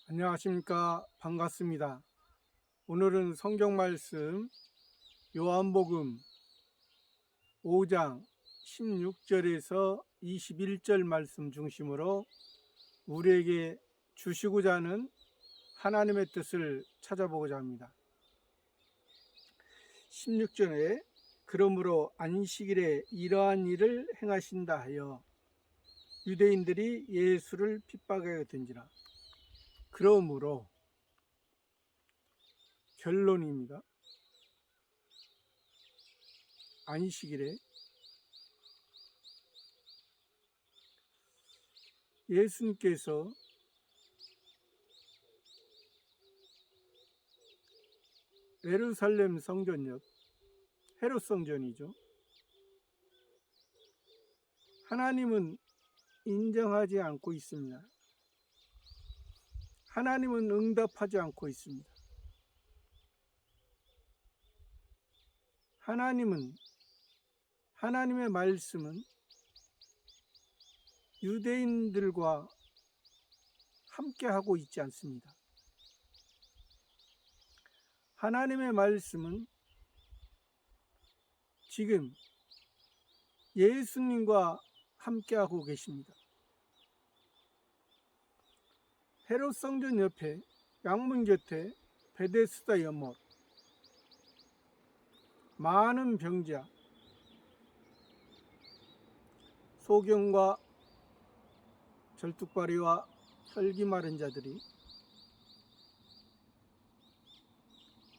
안녕하십니까. 반갑습니다. 오늘은 성경 말씀 요한복음 5장 16절에서 21절 말씀 중심으로 우리에게 주시고자 하는 하나님의 뜻을 찾아보고자 합니다. 16절에 그러므로 안식일에 이러한 일을 행하신다 하여 유대인들이 예수를 핍박하였던지라. 그러므로 결론입니다. 안식일에 예수님께서 예루살렘 성전 옆 헤롯 성전이죠. 하나님은 인정하지 않고 있습니다. 하나님은 응답하지 않고 있습니다. 하나님의 말씀은 유대인들과 함께하고 있지 않습니다. 하나님의 말씀은 지금 예수님과 함께하고 계십니다. 헤롯 성전 옆에 양문 곁에 베데스다 연못, 많은 병자, 소경과 절뚝발이와 혈기 마른 자들이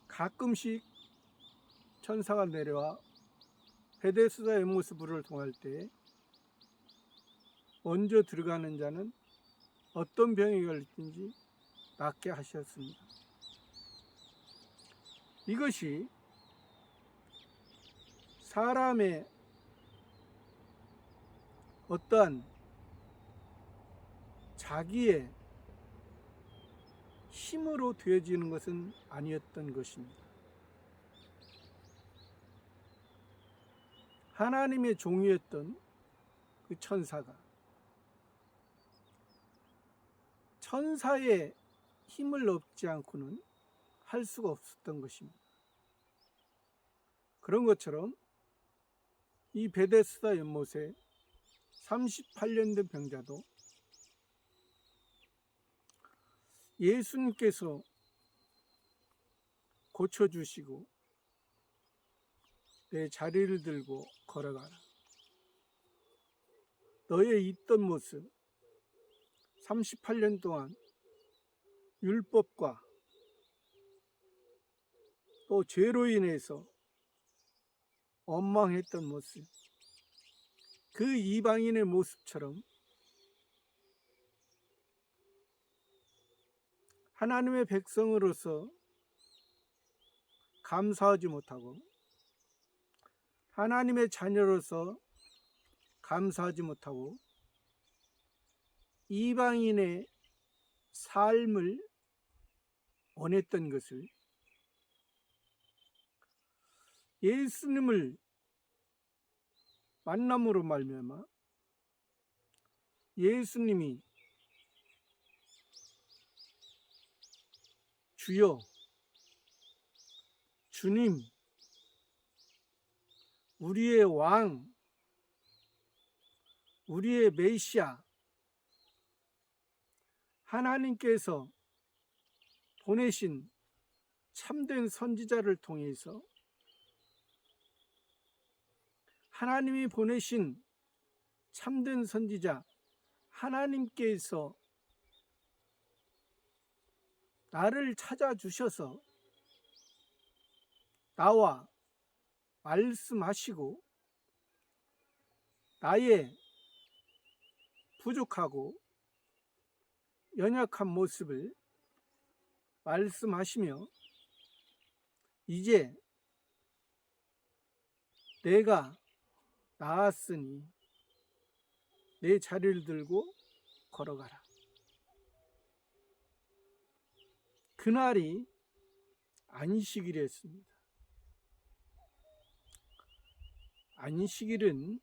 가끔씩 천사가 내려와 베데스다 연못의 물을 통할 때 먼저 들어가는 자는 어떤 병에 걸렸든지 낫게 하셨습니다. 이것이 사람의 어떠한 자기의 힘으로 되어지는 것은 아니었던 것입니다. 하나님의 종이었던 그 천사의 힘을 얻지 않고는 할 수가 없었던 것입니다. 그런 것처럼 이 베데스다 연못에 38년 된 병자도 예수님께서 고쳐주시고 내 자리를 들고 걸어가라. 너의 있던 모습 38년 동안 율법과 또 죄로 인해서 원망했던 모습, 그 이방인의 모습처럼 하나님의 백성으로서 감사하지 못하고 하나님의 자녀로서 감사하지 못하고 이방인의 삶을 원했던 것을 예수님을 만남으로 말미암아 예수님이 주여, 주님, 우리의 왕, 우리의 메시아, 하나님께서 보내신 참된 선지자를 통해서 하나님이 보내신 참된 선지자 하나님께서 나를 찾아주셔서 나와 말씀하시고 나의 부족하고 연약한 모습을 말씀하시며 이제 내가 나았으니 내 자리를 들고 걸어가라. 그날이 안식일이었습니다. 안식일은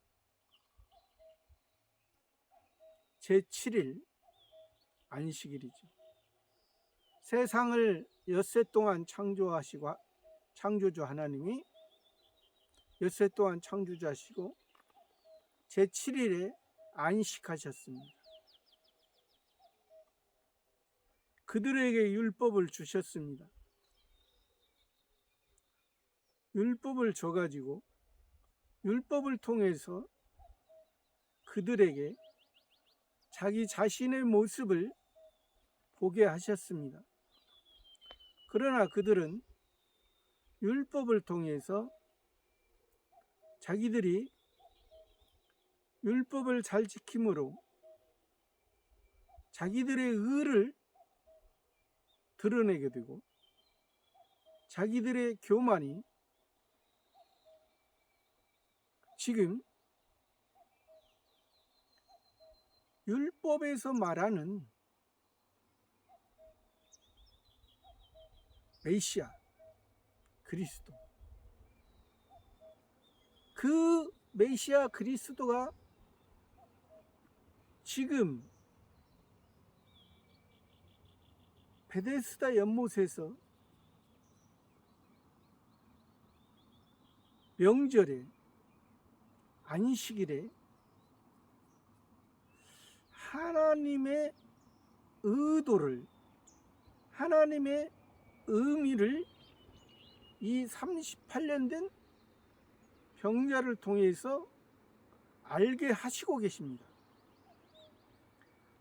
제7일 안식일이죠. 세상을 엿새 동안 창조주 하나님이 엿새 동안 창조주하시고 제7일에 안식하셨습니다. 그들에게 율법을 주셨습니다. 율법을 줘가지고 율법을 통해서 그들에게 자기 자신의 모습을 보게 하셨습니다. 그러나 그들은 율법을 통해서 자기들이 율법을 잘 지킴으로 자기들의 의를 드러내게 되고 자기들의 교만이 지금 율법에서 말하는 메시아 그리스도, 그 메시아 그리스도가 지금 베데스다 연못에서 명절에 안식일에 하나님의 의도를, 하나님의 의미를 이 38년 된 병자를 통해서 알게 하시고 계십니다.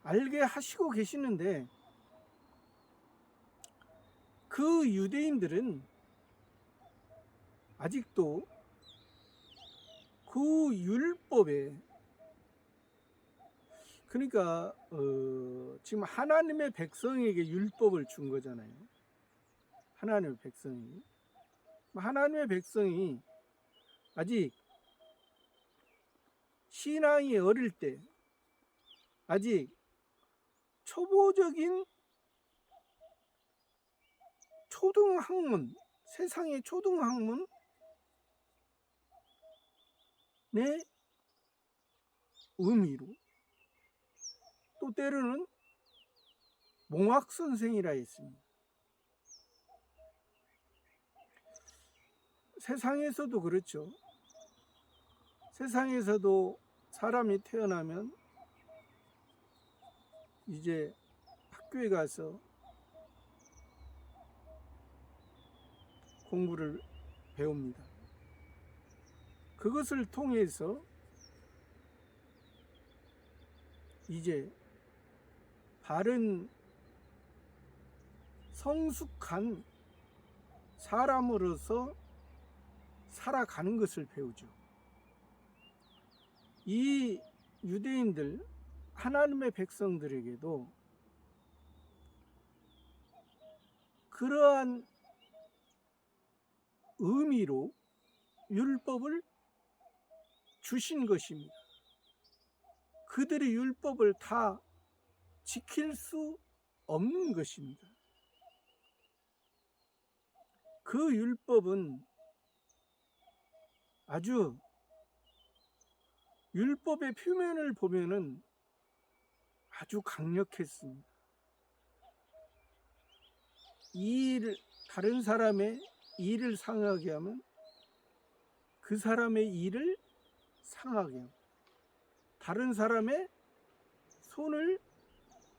알게 하시고 계시는데 그 유대인들은 아직도 그 율법에, 그러니까 지금 하나님의 백성에게 율법을 준 거잖아요. 하나님의 백성이, 하나님의 백성이 아직 신앙이 어릴 때, 아직 초보적인 초등학문, 세상의 초등학문의 의미로, 또 때로는 몽학선생이라 했습니다. 세상에서도 그렇죠. 세상에서도 사람이 태어나면 이제 학교에 가서 공부를 배웁니다. 그것을 통해서 이제 바른 성숙한 사람으로서 살아가는 것을 배우죠. 이 유대인들, 하나님의 백성들에게도 그러한 의미로 율법을 주신 것입니다. 그들이 율법을 다 지킬 수 없는 것입니다. 그 율법은 아주, 율법의 표면을 보면은 아주 강력했습니다. 다른 사람의 일을 상하게 하면 그 사람의 일을 상하게 하고, 다른 사람의 손을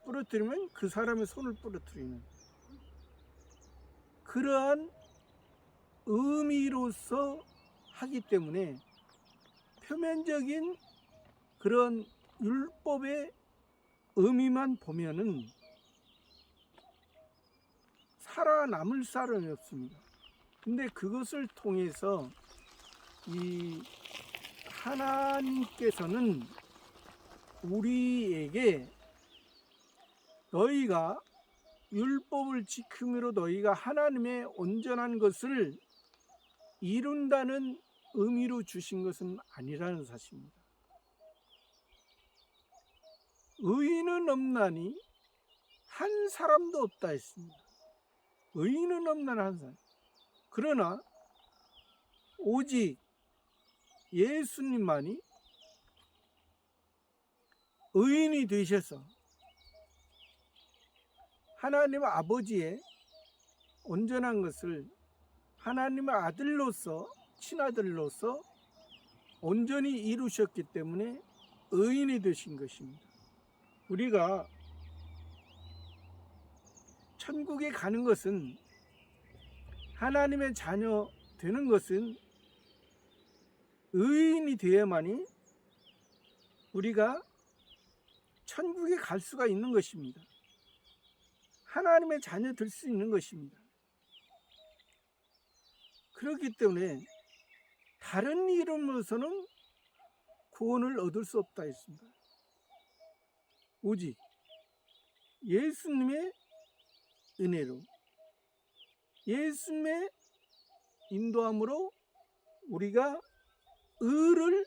부러뜨리면 그 사람의 손을 부러뜨리는 그러한 의미로서 하기 때문에 표면적인 그런 율법의 의미만 보면은 살아남을 사람이 없습니다. 근데 그것을 통해서 이 하나님께서는 우리에게 너희가 율법을 지킴으로 너희가 하나님의 온전한 것을 이룬다는 의미로 주신 것은 아니라는 사실입니다. 의인은 없나니 한 사람도 없다 했습니다. 의인은 없나니 한 사람. 그러나 오직 예수님만이 의인이 되셔서 하나님 아버지의 온전한 것을 하나님의 아들로서, 친아들로서 온전히 이루셨기 때문에 의인이 되신 것입니다. 우리가 천국에 가는 것은, 하나님의 자녀 되는 것은 의인이 되어야만이 우리가 천국에 갈 수가 있는 것입니다. 하나님의 자녀 될 수 있는 것입니다. 그렇기 때문에 다른 이름으로서는 구원을 얻을 수 없다 했습니다. 오직 예수님의 은혜로, 예수님의 인도함으로 우리가 의를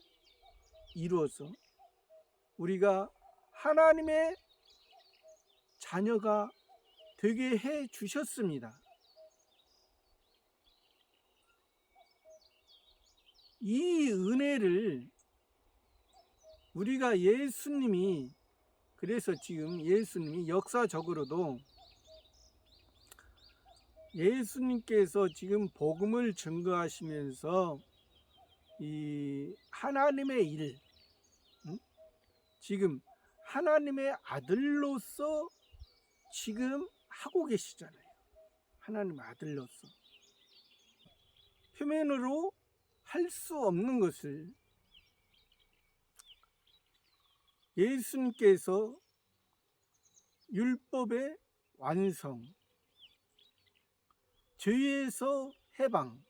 이루어서 우리가 하나님의 자녀가 되게 해 주셨습니다. 이 은혜를 우리가 예수님이, 그래서 지금 예수님이 역사적으로도 예수님께서 지금 복음을 증거하시면서 이 하나님의 일, 지금 하나님의 아들로서 지금 하고 계시잖아요. 하나님의 아들로서 표면으로 할 수 없는 것을 예수님께서 율법의 완성, 죄에서 해방,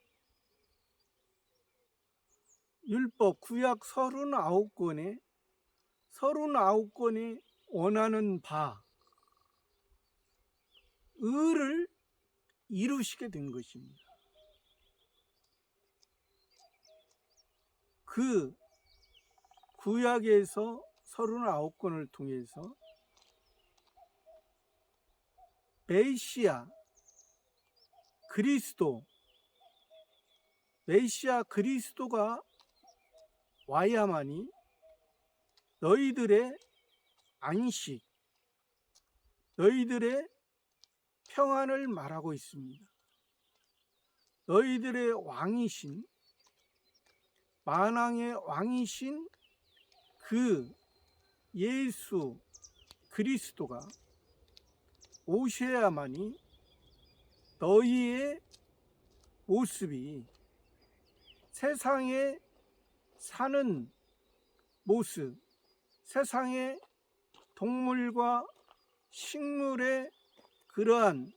율법 구약 39권에 39권이 원하는 바 의를 이루시게 된 것입니다. 그 구약에서 39권을 통해서 메시아 그리스도, 메시아 그리스도가 와야만이 너희들의 안식, 너희들의 평안을 말하고 있습니다. 너희들의 왕이신, 만왕의 왕이신 그 예수 그리스도가 오셔야만이 너희의 모습이, 세상에 사는 모습, 세상의 동물과 식물의 그러한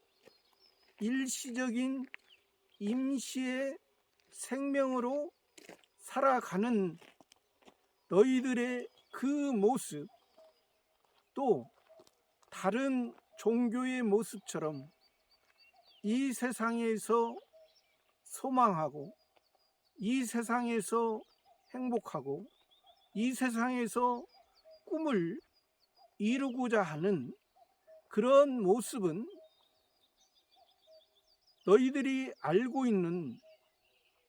일시적인 임시의 생명으로 살아가는 너희들의 그 모습, 또 다른 종교의 모습처럼 이 세상에서 소망하고, 이 세상에서 행복하고, 이 세상에서 꿈을 이루고자 하는 그런 모습은 너희들이 알고 있는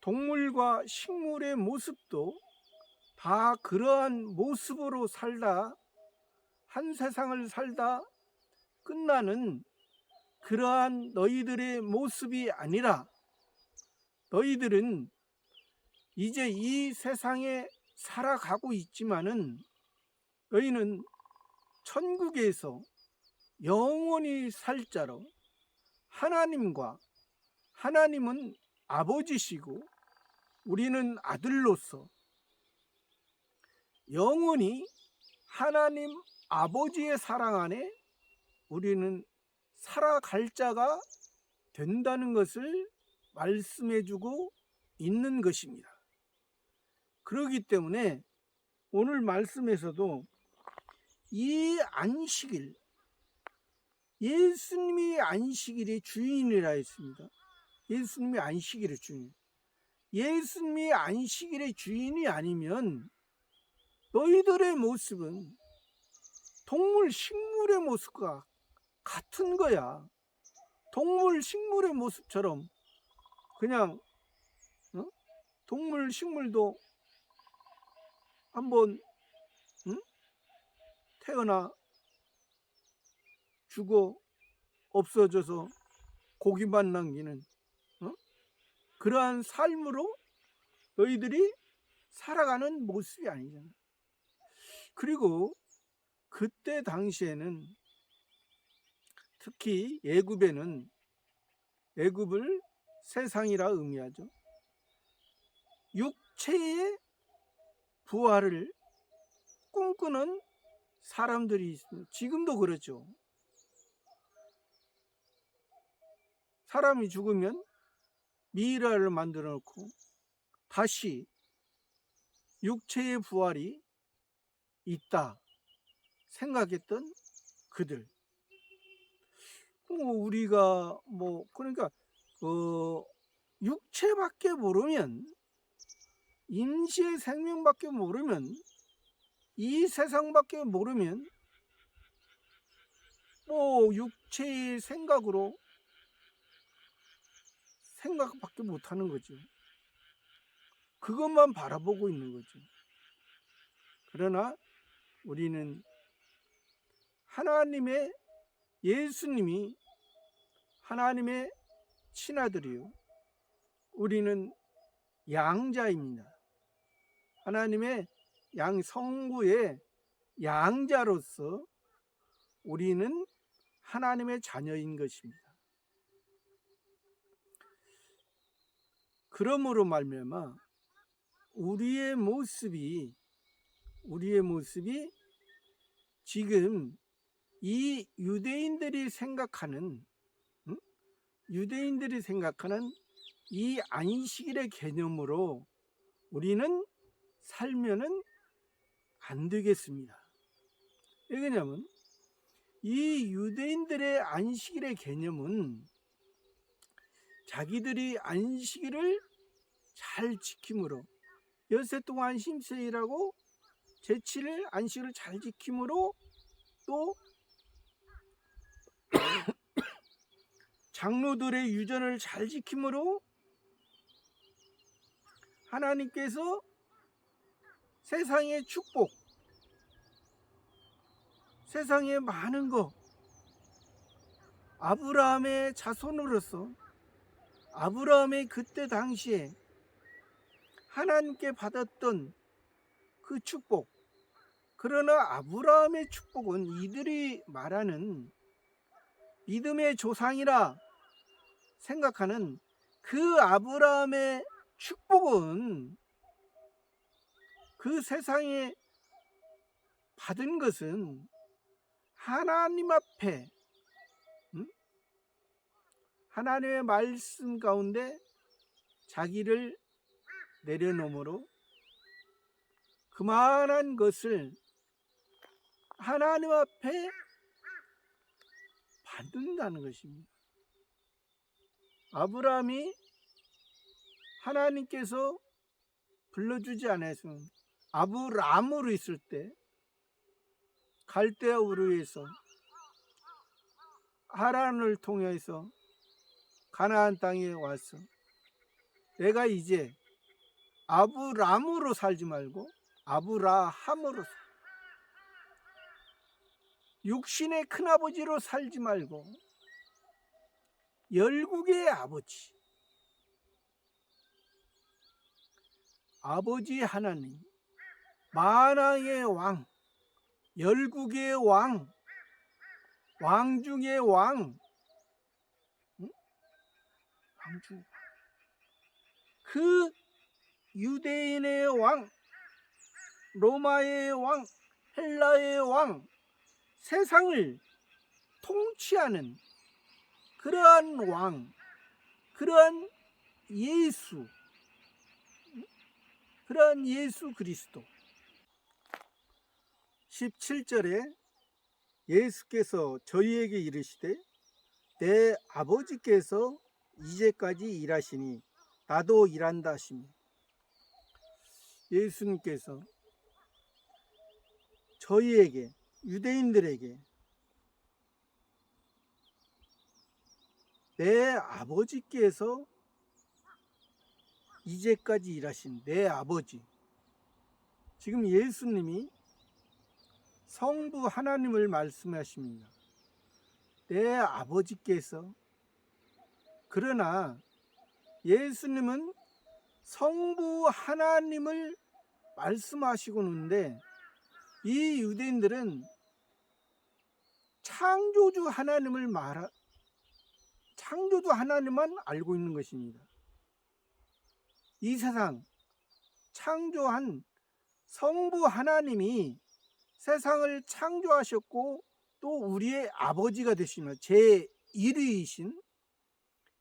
동물과 식물의 모습도 다 그러한 모습으로 살다, 한 세상을 살다 끝나는 그러한 너희들의 모습이 아니라, 너희들은 이제 이 세상에 살아가고 있지만은 너희는 천국에서 영원히 살 자로, 하나님과, 하나님은 아버지시고 우리는 아들로서 영원히 하나님 아버지의 사랑 안에 우리는 살아갈 자가 된다는 것을 말씀해 주고 있는 것입니다. 그렇기 때문에 오늘 말씀에서도 이 안식일, 예수님이 안식일의 주인이라 했습니다. 예수님이 안식일의 주인. 예수님이 안식일의 주인이 아니면 너희들의 모습은 동물, 식물의 모습과 같은 거야. 동물, 식물의 모습처럼 그냥 동물, 식물도 한번 태어나 죽어 없어져서 고기만 남기는 그러한 삶으로 너희들이 살아가는 모습이 아니잖아. 그리고 그때 당시에는 특히 애굽에는, 애굽을 세상이라 의미하죠. 육체의 부활을 꿈꾸는 사람들이 있습니다. 지금도 그렇죠. 사람이 죽으면 미이라를 만들어 놓고 다시 육체의 부활이 있다 생각했던 그들. 우리가 그러니까 육체밖에 모르면, 임시의 생명밖에 모르면, 이 세상밖에 모르면 육체의 생각으로 생각밖에 못하는 거죠. 그것만 바라보고 있는 거죠. 그러나 우리는 하나님의, 예수님이 하나님의 친아들이요, 우리는 양자입니다. 하나님의 성부의 양자로서 우리는 하나님의 자녀인 것입니다. 그러므로 말미암아 우리의 모습이 지금 이 유대인들이 생각하는 이 안식일의 개념으로 우리는 살면은 안 되겠습니다. 왜냐하면 이 유대인들의 안식일의 개념은 자기들이 안식일을 잘 지킴으로, 엿새 동안 힘써 일하고 제7일 안식일을 잘 지킴으로, 또 장로들의 유전을 잘 지킴으로 하나님께서 세상의 축복, 세상의 많은 것, 아브라함의 자손으로서 아브라함의 그때 당시에 하나님께 받았던 그 축복, 그러나 아브라함의 축복은 이들이 말하는 믿음의 조상이라 생각하는 그 아브라함의 축복은, 그 세상에 받은 것은 하나님 앞에, 하나님의 말씀 가운데 자기를 내려놓음으로 그만한 것을 하나님 앞에 받는다는 것입니다. 아브라함이 하나님께서 불러주지 않았으면 아브람으로 있을 때 갈대아 우르에서 하란을 통해서 가나안 땅에 와서 내가 이제 아브람으로 살지 말고 아브라함으로, 육신의 큰아버지로 살지 말고 열국의 아버지, 아버지 하나님, 만왕의 왕, 열국의 왕, 왕 중의 왕, 그 유대인의 왕, 로마의 왕, 헬라의 왕, 세상을 통치하는 그러한 왕, 그러한 예수, 그러한 예수 그리스도. 17절에 예수께서 저희에게 이르시되 내 아버지께서 이제까지 일하시니 나도 일한다 하시며, 예수님께서 저희에게, 유대인들에게 내 아버지께서 이제까지 일하신 내 아버지, 지금 예수님이 성부 하나님을 말씀하십니다. 내 아버지께서. 그러나 예수님은 성부 하나님을 말씀하시고 있는데 이 유대인들은 창조주 하나님만 알고 있는 것입니다. 이 세상 창조한 성부 하나님이 세상을 창조하셨고 또 우리의 아버지가 되시며 제1위이신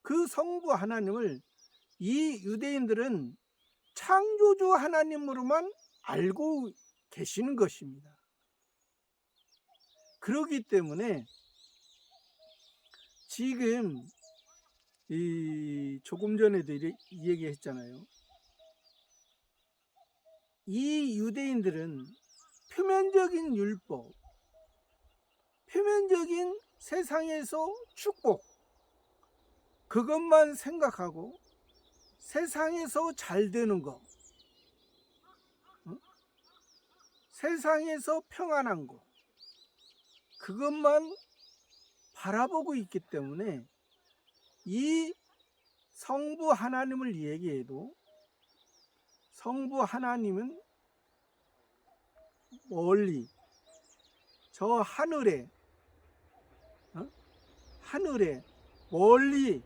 그 성부 하나님을 이 유대인들은 창조주 하나님으로만 알고 계시는 것입니다. 그렇기 때문에 지금 조금 전에도 얘기했잖아요. 이 유대인들은 표면적인 율법, 표면적인 세상에서 축복, 그것만 생각하고 세상에서 잘 되는 거, 세상에서 평안한 거, 그것만 바라보고 있기 때문에 이 성부 하나님을 얘기해도 성부 하나님은 멀리 저 하늘에 멀리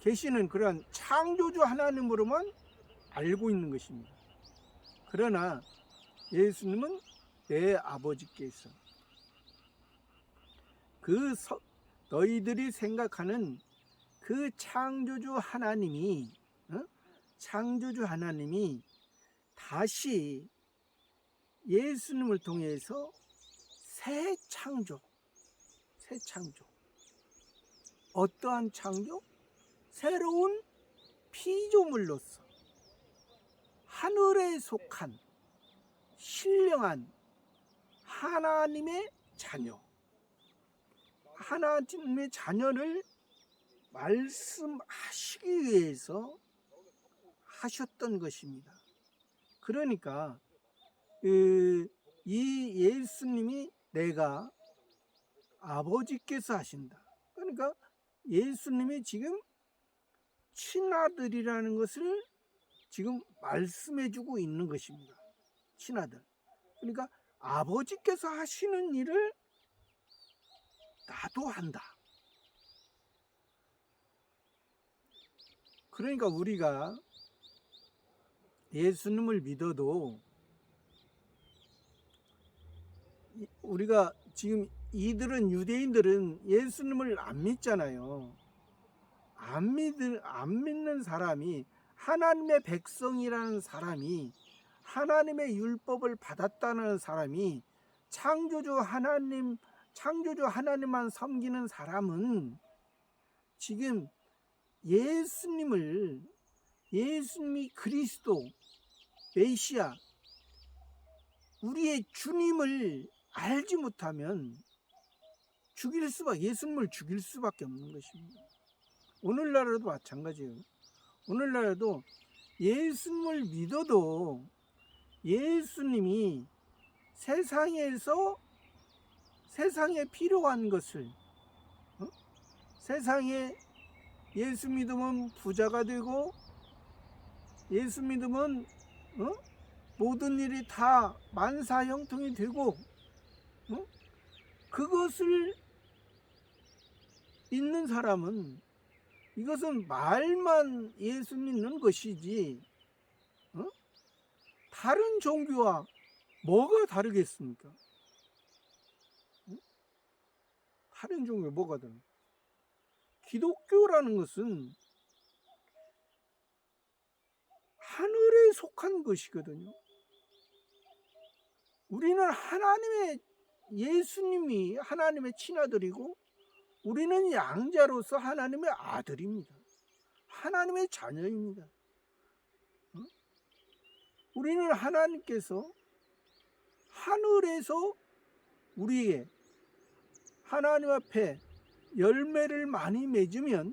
계시는 그런 창조주 하나님으로만 알고 있는 것입니다. 그러나 예수님은 내 아버지께서 너희들이 생각하는 그 창조주 하나님이 다시 예수님을 통해서 새 창조, 어떠한 창조? 새로운 피조물로서 하늘에 속한 신령한 하나님의 자녀를 말씀하시기 위해서 하셨던 것입니다. 그러니까 이 예수님이 내가 아버지께서 하신다. 그러니까 예수님이 지금 친아들이라는 것을 지금 말씀해주고 있는 것입니다. 친아들. 그러니까 아버지께서 하시는 일을 나도 한다. 그러니까 우리가 예수님을 믿어도 우리가 지금 유대인들은 예수님을 안 믿잖아요. 안 믿는 사람이, 하나님의 백성이라는 사람이, 하나님의 율법을 받았다는 사람이, 창조주 하나님만 섬기는 사람은 지금 예수님이 그리스도 메시아 우리의 주님을 알지 못하면 예수님을 죽일 수밖에 없는 것입니다. 오늘날에도 마찬가지예요. 오늘날에도 예수님을 믿어도 예수님이 세상에 필요한 것을, 세상에 예수 믿으면 부자가 되고, 예수 믿으면 모든 일이 다 만사형통이 되고, 그것을 믿는 사람은 이것은 말만 예수 믿는 것이지 다른 종교와 뭐가 다르겠습니까? 다른 종교가 뭐가 다르? 기독교라는 것은 하늘에 속한 것이거든요. 우리는 예수님이 하나님의 친아들이고 우리는 양자로서 하나님의 아들입니다. 하나님의 자녀입니다. 우리는 하나님께서 하늘에서 우리에게 하나님 앞에 열매를 많이 맺은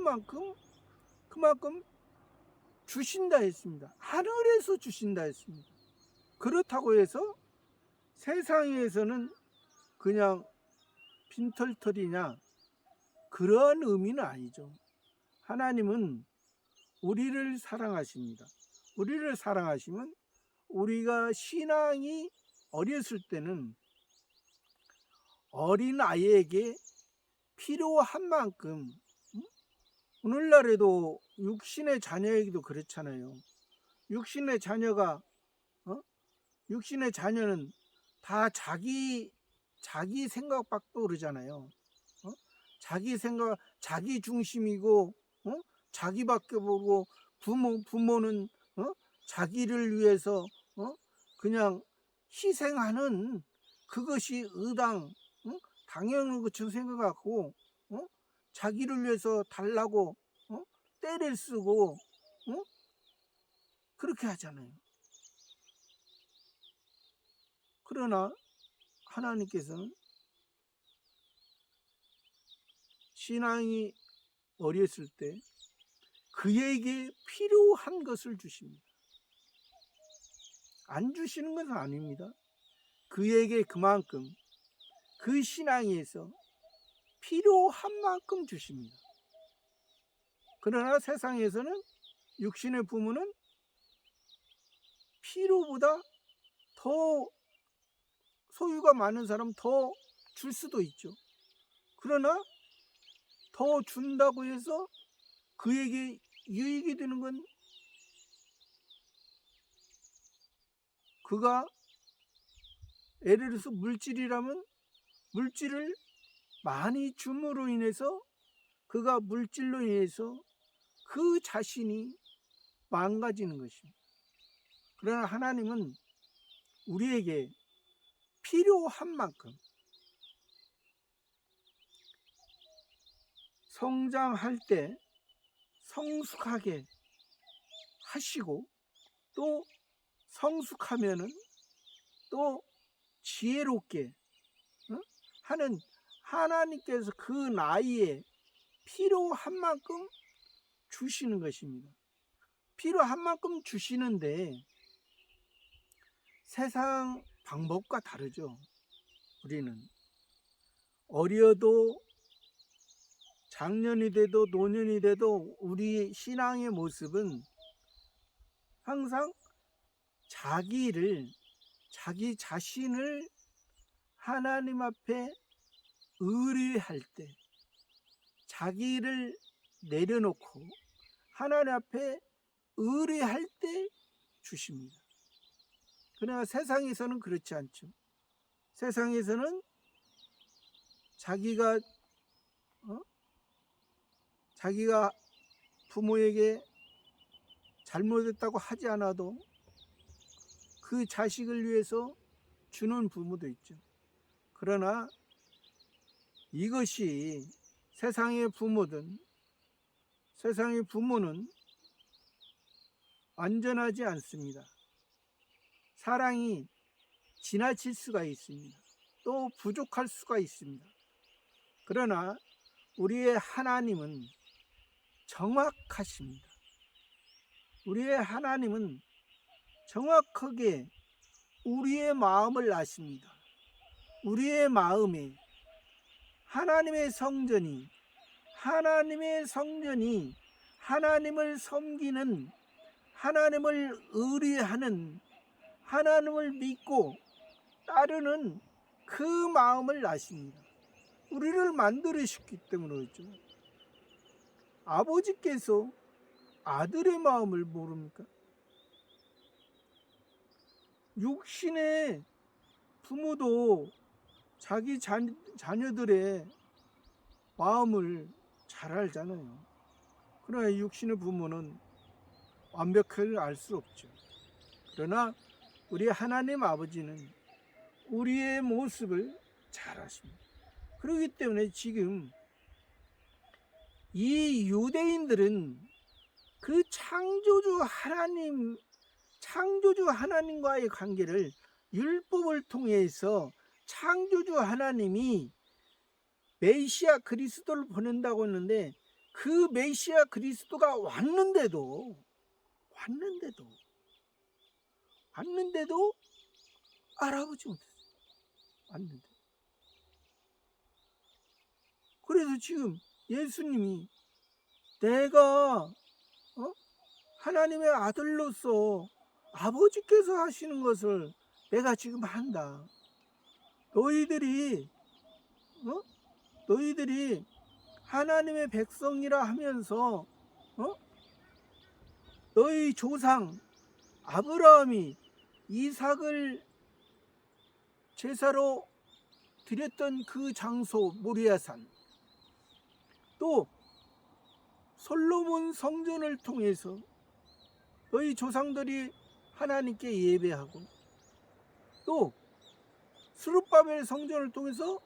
만큼 그만큼 주신다 했습니다. 하늘에서 주신다 했습니다. 그렇다고 해서 세상에서는 그냥 빈털털이냐, 그런 의미는 아니죠. 하나님은 우리를 사랑하십니다. 우리를 사랑하시면 우리가 신앙이 어렸을 때는 어린 아이에게 필요한 만큼, 오늘날에도 육신의 자녀에게도 그렇잖아요. 육신의 자녀가 육신의 자녀는 다 자기 생각밖에 모르잖아요. 자기 생각, 자기 중심이고, 자기밖에 모르고, 부모는 자기를 위해서 그냥 희생하는, 그것이 당연한 것처럼 생각하고, 자기를 위해서 달라고 떼를 쓰고 그렇게 하잖아요. 그러나 하나님께서는 신앙이 어렸을 때 그에게 필요한 것을 주십니다. 안 주시는 것은 아닙니다. 그에게 그만큼, 그 신앙에서 필요한 만큼 주십니다. 그러나 세상에서는 육신의 부모는 필요보다 더, 소유가 많은 사람 더 줄 수도 있죠. 그러나 더 준다고 해서 그에게 유익이 되는 건, 그가 예를 들어서 물질이라면 물질을 많이 줌으로 인해서, 그가 물질로 인해서 그 자신이 망가지는 것입니다. 그러나 하나님은 우리에게 필요한 만큼, 성장할 때 성숙하게 하시고, 또 성숙하면은 또 지혜롭게 하는, 하나님께서 그 나이에 필요한 만큼 주시는 것입니다. 필요한 만큼 주시는데 세상 방법과 다르죠. 우리는 어려도 장년이 돼도 노년이 돼도 우리 신앙의 모습은 항상 자기 자신을 하나님 앞에 의뢰할 때, 자기를 내려놓고 하나님 앞에 의뢰할 때 주십니다. 그러나 세상에서는 그렇지 않죠. 세상에서는 자기가 부모에게 잘못했다고 하지 않아도 그 자식을 위해서 주는 부모도 있죠. 그러나 이것이 세상의 부모는 완전하지 않습니다. 사랑이 지나칠 수가 있습니다. 또 부족할 수가 있습니다. 그러나 우리의 하나님은 정확하십니다. 우리의 하나님은 정확하게 우리의 마음을 아십니다. 우리의 마음에 하나님의 성전이 하나님을 섬기는, 하나님을 의뢰하는, 하나님을 믿고 따르는 그 마음을 아십니다. 우리를 만들으셨기 때문이죠. 아버지께서 아들의 마음을 모릅니까? 육신의 부모도 자기 자녀들의 마음을 잘 알잖아요. 그러나 육신의 부모는 완벽하게 알 수 없죠. 그러나 우리 하나님 아버지는 우리의 모습을 잘 아십니다. 그렇기 때문에 지금 이 유대인들은 그 창조주 하나님과의 관계를, 율법을 통해서 창조주 하나님이 메시아 그리스도를 보낸다고 했는데, 그 메시아 그리스도가 왔는데도 알아보지 못했어요. 왔는데. 그래서 지금 예수님이 내가 하나님의 아들로서 아버지께서 하시는 것을 내가 지금 한다. 너희들이 하나님의 백성이라 하면서 너희 조상 아브라함이 이삭을 제사로 드렸던 그 장소 모리아산, 또 솔로몬 성전을 통해서 너희 조상들이 하나님께 예배하고, 또 스룹바벨 성전을 통해서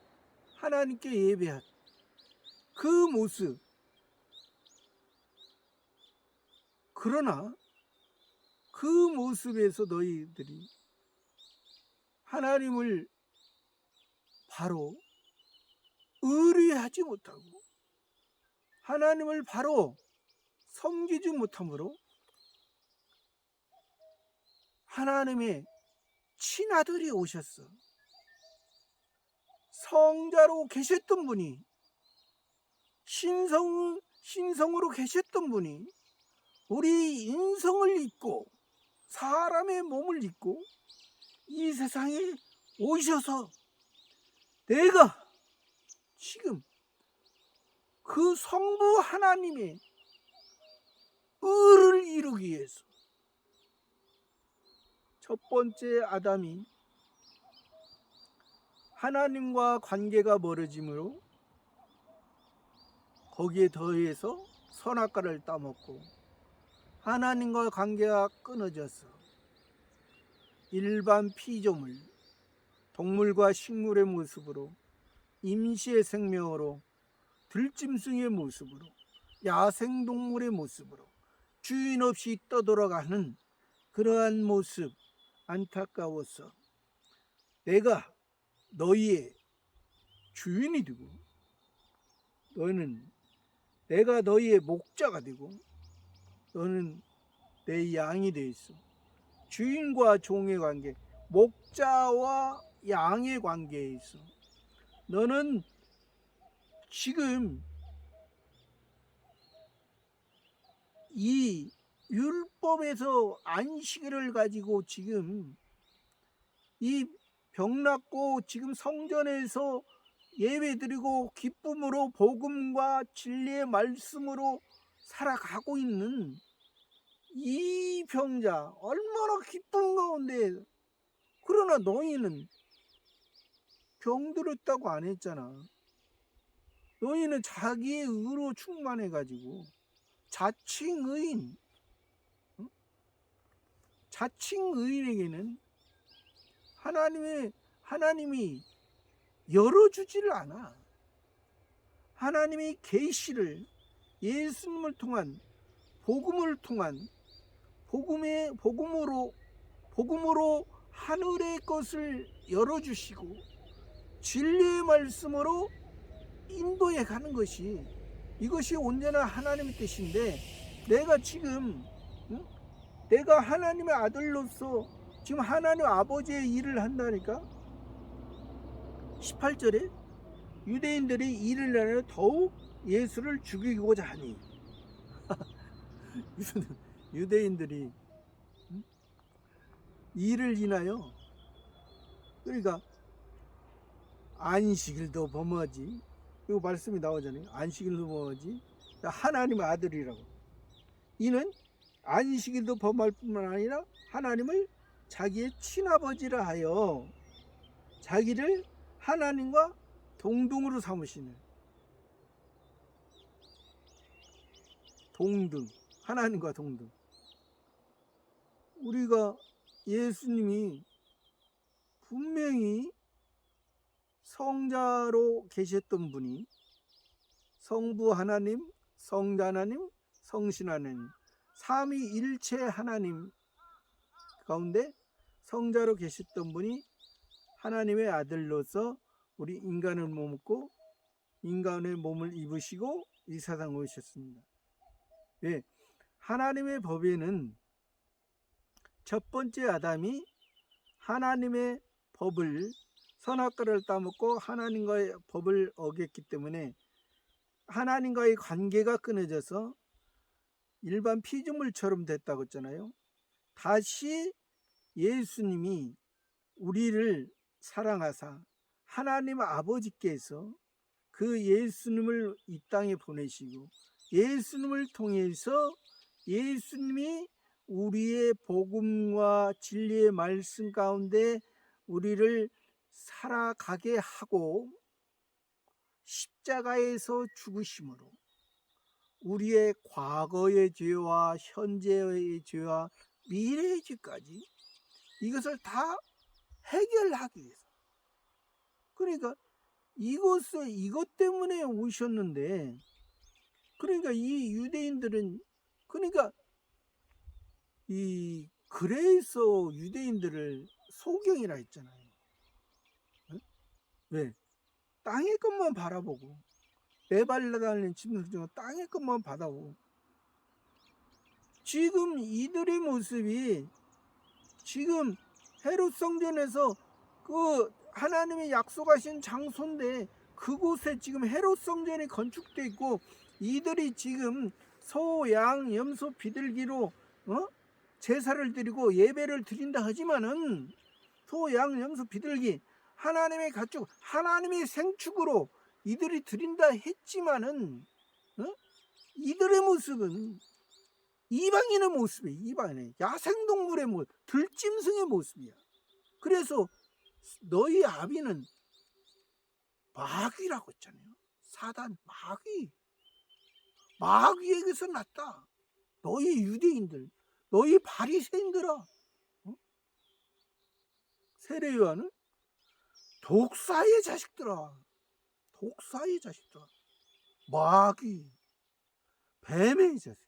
하나님께 예배한 그 모습. 그러나 그 모습에서 너희들이 하나님을 바로 의뢰하지 못하고 하나님을 바로 섬기지 못함으로 하나님의 친아들이 오셨어. 성자로 계셨던 분이, 신성으로 계셨던 분이 우리 인성을 입고 사람의 몸을 입고 이 세상에 오셔서 내가 지금 그 성부 하나님의 의를 이루기 위해서, 첫 번째 아담이 하나님과 관계가 멀어지므로 거기에 더해서 선악과를 따먹고 하나님과 관계가 끊어져서 일반 피조물, 동물과 식물의 모습으로, 임시의 생명으로, 들짐승의 모습으로, 야생동물의 모습으로 주인 없이 떠돌아가는 그러한 모습, 안타까워서 내가 너희의 주인이 되고, 내가 너희의 목자가 되고, 너는 내 양이 되어 있어. 주인과 종의 관계, 목자와 양의 관계에 있어. 너는 지금 이 율법에서 안식일을 가지고 지금 이 병났고 지금 성전에서 예배드리고 기쁨으로 복음과 진리의 말씀으로 살아가고 있는 이 병자, 얼마나 기쁨 가운데. 그러나 너희는 병들었다고 안 했잖아. 너희는 자기의 의로 충만해가지고 자칭의인, 자칭의인에게는 하나님이 열어주지를 않아. 하나님의 계시를 예수님을 통한 복음을 통한 복음으로 하늘의 것을 열어주시고 진리의 말씀으로 인도해 가는 것이, 이것이 온전한 하나님의 뜻인데, 내가 지금 내가 하나님의 아들로서 지금 하나님 아버지의 일을 한다니까. 18절에 유대인들이 이를 인하여 더욱 예수를 죽이고자 하니. 무슨 유대인들이 이를 인하여, 그러니까 안식일도 범하지, 이거 말씀이 나오잖아요. 안식일도 범하지, 하나님의 아들이라고. 이는 안식일도 범할 뿐만 아니라 하나님을 자기의 친아버지라 하여 자기를 하나님과 동등으로 삼으시는, 동등, 하나님과 동등. 우리가 예수님이 분명히 성자로 계셨던 분이, 성부 하나님, 성자 하나님, 성신 하나님, 삼위일체 하나님 가운데 성자로 계셨던 분이 하나님의 아들로서 우리 인간을 몸고 인간의 몸을 입으시고 이 세상에 오셨습니다. 왜? 하나님의 법에는 첫 번째 아담이 하나님의 법을, 선악과를 따먹고 하나님과의 법을 어겼기 때문에 하나님과의 관계가 끊어져서 일반 피조물처럼 됐다고 했잖아요. 다시 예수님이 우리를 사랑하사 하나님 아버지께서 그 예수님을 이 땅에 보내시고 예수님을 통해서 예수님이 우리의 복음과 진리의 말씀 가운데 우리를 살아가게 하고 십자가에서 죽으심으로 우리의 과거의 죄와 현재의 죄와 미래의 죄까지 이것을 다 해결하기 위해서, 그러니까 이것 때문에 오셨는데, 그러니까 이 유대인들은, 그러니까 그래서 유대인들을 소경이라 했잖아요. 왜? 땅의 것만 바라보고 매발라다니는 짐승처럼 땅의 것만 바라보고, 지금 이들의 모습이 지금 헤롯 성전에서 그 하나님이 약속하신 장소인데 그곳에 지금 헤롯 성전이 건축되어 있고 이들이 지금 소, 양, 염소, 비둘기로 제사를 드리고 예배를 드린다 하지만은 소, 양, 염소, 비둘기 하나님의 가축, 하나님의 생축으로 이들이 드린다 했지만은 이들의 모습은 이방인의 모습이에요. 이방인의 야생동물의 모습, 들짐승의 모습이야. 그래서 너희 아비는 마귀라고 했잖아요. 사단, 마귀에게서 났다. 너희 유대인들, 너희 바리새인들아. 세례 요한은 독사의 자식들아, 마귀, 뱀의 자식.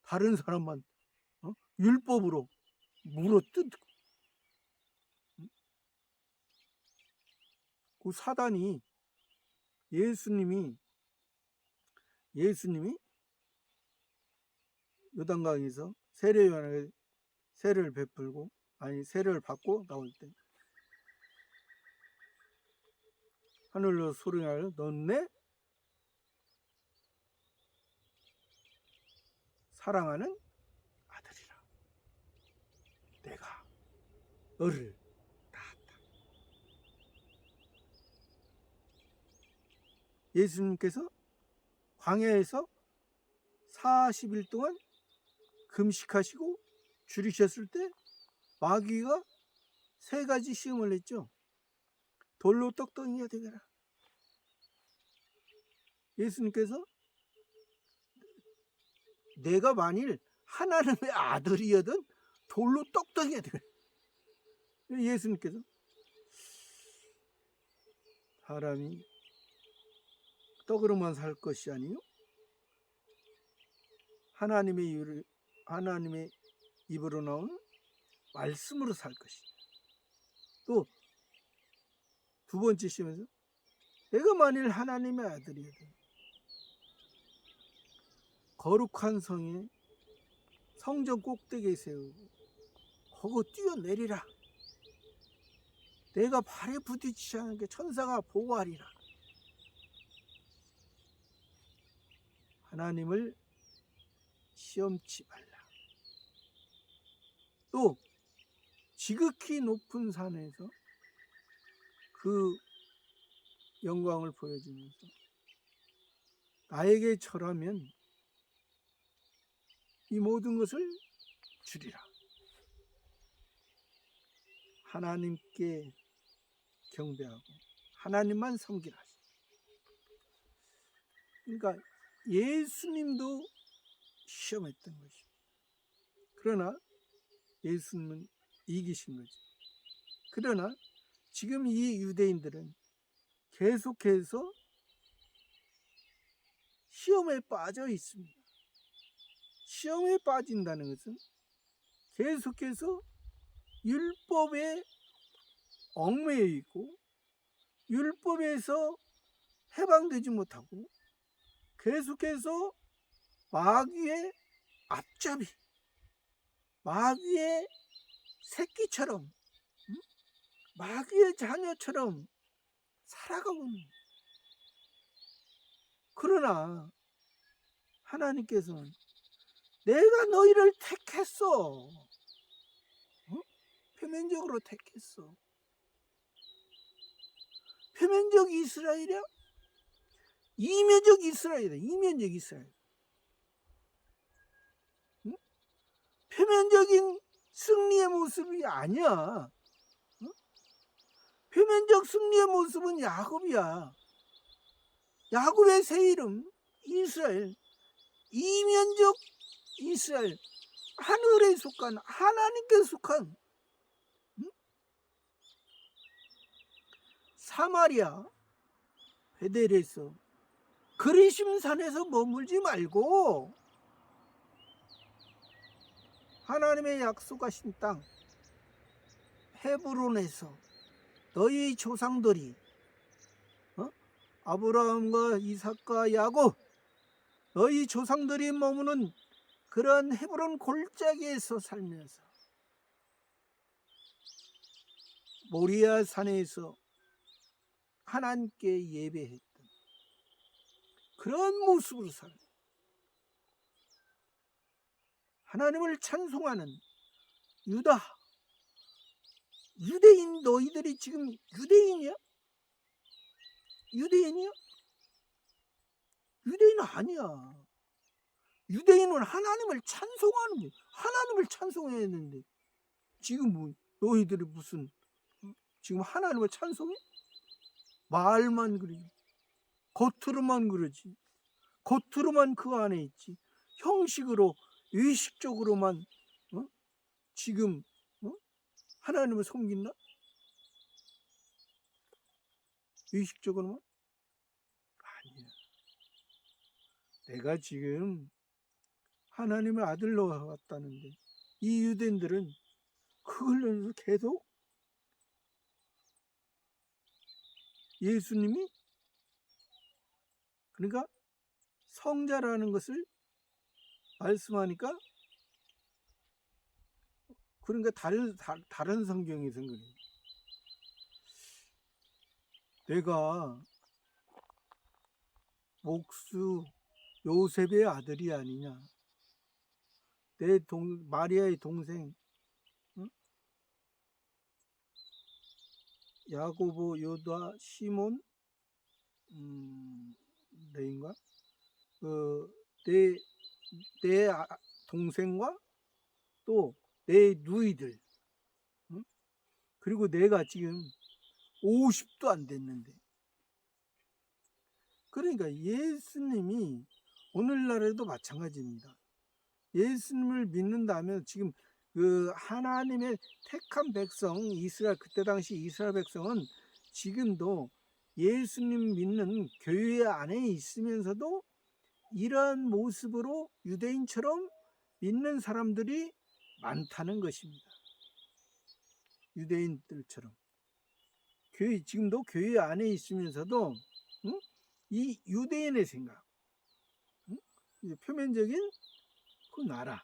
다른 사람만 율법으로 물어뜯고, 그 사단이 예수님이 요단강에서 세례 요한에게 세례를 베풀고 세례를 받고 나올 때 하늘로 소리하여 넌 내 사랑하는 아들이라. 내가 너를 낳았다. 예수님께서 광야에서 40일 동안 금식하시고 줄이셨을 때 마귀가 3가지 시험을 냈죠. 돌로 떡덩이가 되거라. 예수님께서 내가 만일 하나님의 아들이어든 돌로 떡덩이가 되거라. 예수님께서 사람이 떡으로만 살 것이 아니요 하나님의 입으로 나오는 말씀으로 살 것이다. 또 2번째 시험에서 내가 만일 하나님의 아들이거든 거룩한 성에 성전 꼭대기에 세우고 거기 뛰어내리라. 내가 발에 부딪히지 않게 천사가 보호하리라. 하나님을 시험치 말라. 또 지극히 높은 산에서 그 영광을 보여주면서 나에게 절하면 이 모든 것을 주리라. 하나님께 경배하고 하나님만 섬기라. 그러니까 예수님도 시험했던 것이죠. 그러나 예수님은 이기신 거죠. 그러나 지금 이 유대인들은 계속해서 시험에 빠져 있습니다. 시험에 빠진다는 것은 계속해서 율법에 얽매여 있고 율법에서 해방되지 못하고 계속해서 마귀의 앞잡이, 마귀의 새끼처럼, 마귀의 자녀처럼 살아가고 있는 거예요. 그러나 하나님께서는 내가 너희를 택했어. 표면적으로 택했어. 표면적 이스라엘이야? 이면적 이스라엘이야. 이면적 이스라엘. 응? 표면적인 승리의 모습이 아니야. 응? 표면적 승리의 모습은 야곱이야. 야곱의 새 이름 이스라엘. 이면적 이스라엘. 하늘에 속한 하나님께 속한 사마리아 베델에서 그리심산에서 머물지 말고 하나님의 약속하신 땅 헤브론에서 너희 조상들이 아브라함과 이삭과 야곱 너희 조상들이 머무는 그런 헤브론 골짜기에서 살면서 모리아 산에서 하나님께 예배했던 그런 모습으로 살아. 하나님을 찬송하는 유다, 유대인 너희들이 지금 유대인이야? 유대인이야? 유대인은 아니야. 유대인은 하나님을 찬송하는 거야. 하나님을 찬송해야 했는데 지금 뭐 너희들이 무슨 지금 하나님을 찬송해? 말만 그러지. 겉으로만 그러지. 겉으로만 그 안에 있지. 형식으로 의식적으로만 지금 하나님을 섬긴다? 의식적으로만? 아니야. 내가 지금 하나님의 아들로 왔다는데 이 유대인들은 그걸 계속 예수님이 그러니까 성자라는 것을 말씀하니까 그러니까 다른 성경에서는 그래요. 내가 목수 요셉의 아들이 아니냐. 내 마리아의 동생 야고보, 요다, 시몬 레인가? 내 동생과 또 내 누이들 그리고 내가 지금 50도 안 됐는데 그러니까 예수님이 오늘날에도 마찬가지입니다. 예수님을 믿는다면 지금 그 하나님의 택한 백성 이스라엘 그때 당시 이스라엘 백성은 지금도 예수님 믿는 교회 안에 있으면서도 이러한 모습으로 유대인처럼 믿는 사람들이 많다는 것입니다. 유대인들처럼 지금도 교회 안에 있으면서도 이 유대인의 생각 표면적인 그 나라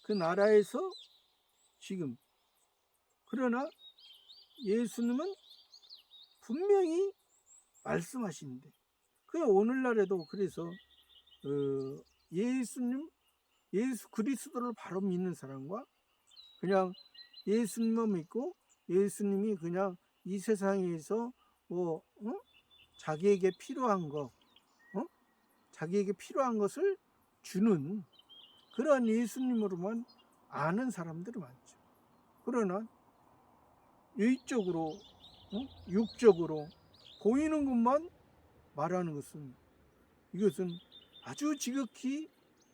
그 나라에서 지금 그러나 예수님은 분명히 말씀하시는데 그 오늘날에도 그래서 예수 그리스도를 바로 믿는 사람과 그냥 예수님만 믿고 예수님이 그냥 이 세상에서 뭐 자기에게 필요한 자기에게 필요한 것을 주는 그런 예수님으로만 아는 사람들이 많죠. 그러나 외적으로 육적으로 보이는 것만 말하는 것은 이것은 아주 지극히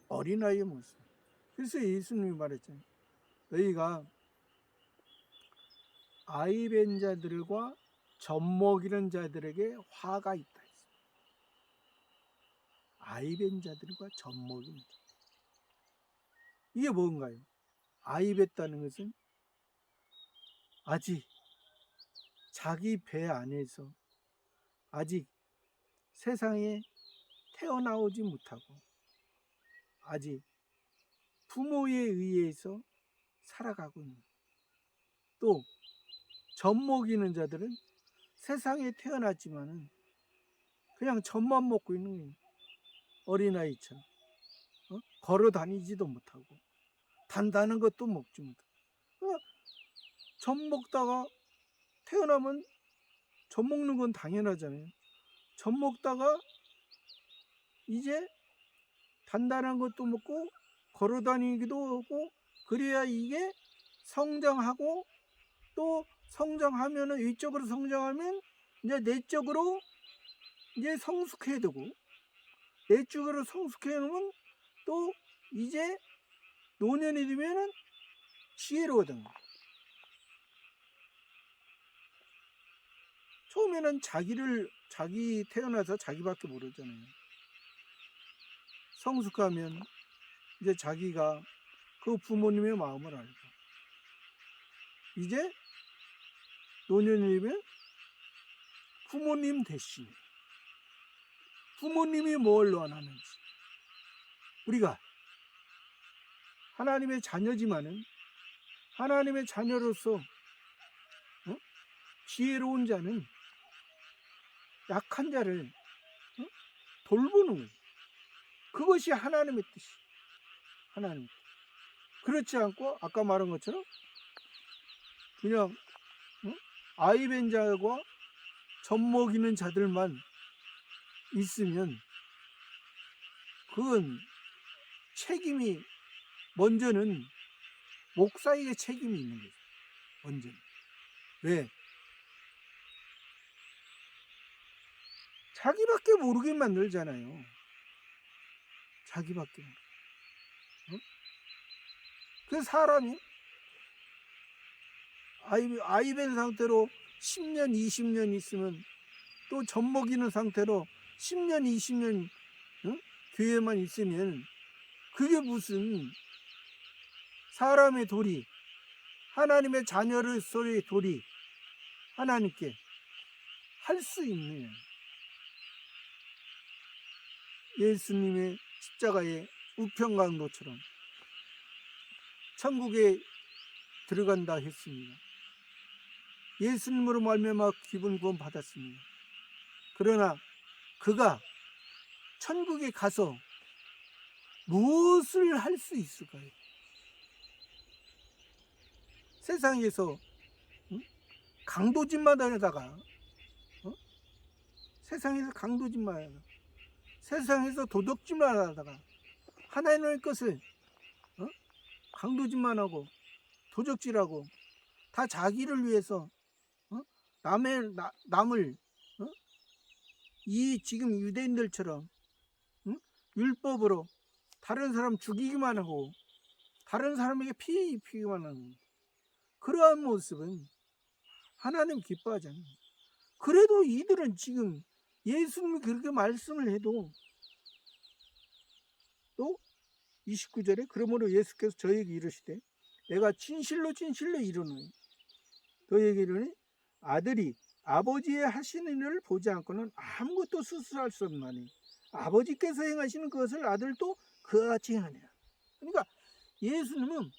어린아이의 모습. 그래서 예수님이 말했잖아요. 너희가 아이 뵌 자들과 젖먹이는 자들에게 화가 있다. 아이 뵌 자들과 젖먹이는 자. 이게 뭔가요? 아이 뵀다는 것은 아직 자기 배 안에서 아직 세상에 태어나오지 못하고 아직 부모에 의해서 살아가고 있는 또 젖먹이는 자들은 세상에 태어났지만은 그냥 젖만 먹고 있는 거예요. 어린아이처럼. 걸어 다니지도 못하고 단단한 것도 먹지 못하고. 젖 먹다가 태어나면 젖 먹는 건 당연하잖아요. 젖 먹다가 이제 단단한 것도 먹고 걸어 다니기도 하고, 그래야 이게 성장하고, 또 성장하면은 위쪽으로 성장하면 이제 내적으로 이제 성숙해야 되고, 내적으로 성숙해 놓으면 또 이제 노년이 되면은 지혜로워진 거예요. 처음에는 자기 태어나서 자기밖에 모르잖아요. 성숙하면 이제 자기가 그 부모님의 마음을 알고, 이제 노년이 되면 부모님 대신 부모님이 뭘 원하는지, 우리가 하나님의 자녀지만은 하나님의 자녀로서 지혜로운 자는 약한 자를 돌보는 거예요. 그것이 하나님의 뜻이. 하나님의 뜻. 그렇지 않고 아까 말한 것처럼 그냥 아이벤 자와 젖 먹이는 자들만 있으면 그건 책임이, 먼저는 목사에게 책임이 있는 거죠. 먼저는. 왜? 자기밖에 모르게 만들잖아요. 자기밖에 모르게. 그 사람이 아이벤 상태로 10년, 20년 있으면, 또 젖 먹이는 상태로 10년, 20년 교회만 있으면 그게 무슨 사람의 도리, 하나님의 자녀로서의 도리, 하나님께 할 수 있느냐. 예수님의 십자가의 우편강도처럼 천국에 들어간다 했습니다. 예수님으로 말미암아 기분 구원 받았습니다. 그러나 그가 천국에 가서 무엇을 할 수 있을까요? 세상에서 강도짓만 하다가, 세상에서 강도짓만 하다가, 세상에서 도덕질만 하다가 하나님의 것을 강도짓만 하고 도적질하고 다 자기를 위해서 남을 이 지금 유대인들처럼 율법으로 다른 사람 죽이기만 하고 다른 사람에게 피해 입히기만 하는 그러한 모습은 하나님 기뻐하지 않아요. 그래도 이들은 지금 예수님이 그렇게 말씀을 해도, 또 29절에 그러므로 예수께서 저에게 이르시되 내가 진실로 진실로 이르노니 너에게 이르니 아들이 아버지의 하시는 일을 보지 않고는 아무것도 스스로 할 수 없나니 아버지께서 행하시는 그것을 아들도 그와 같이 행하니라. 그러니까 예수님은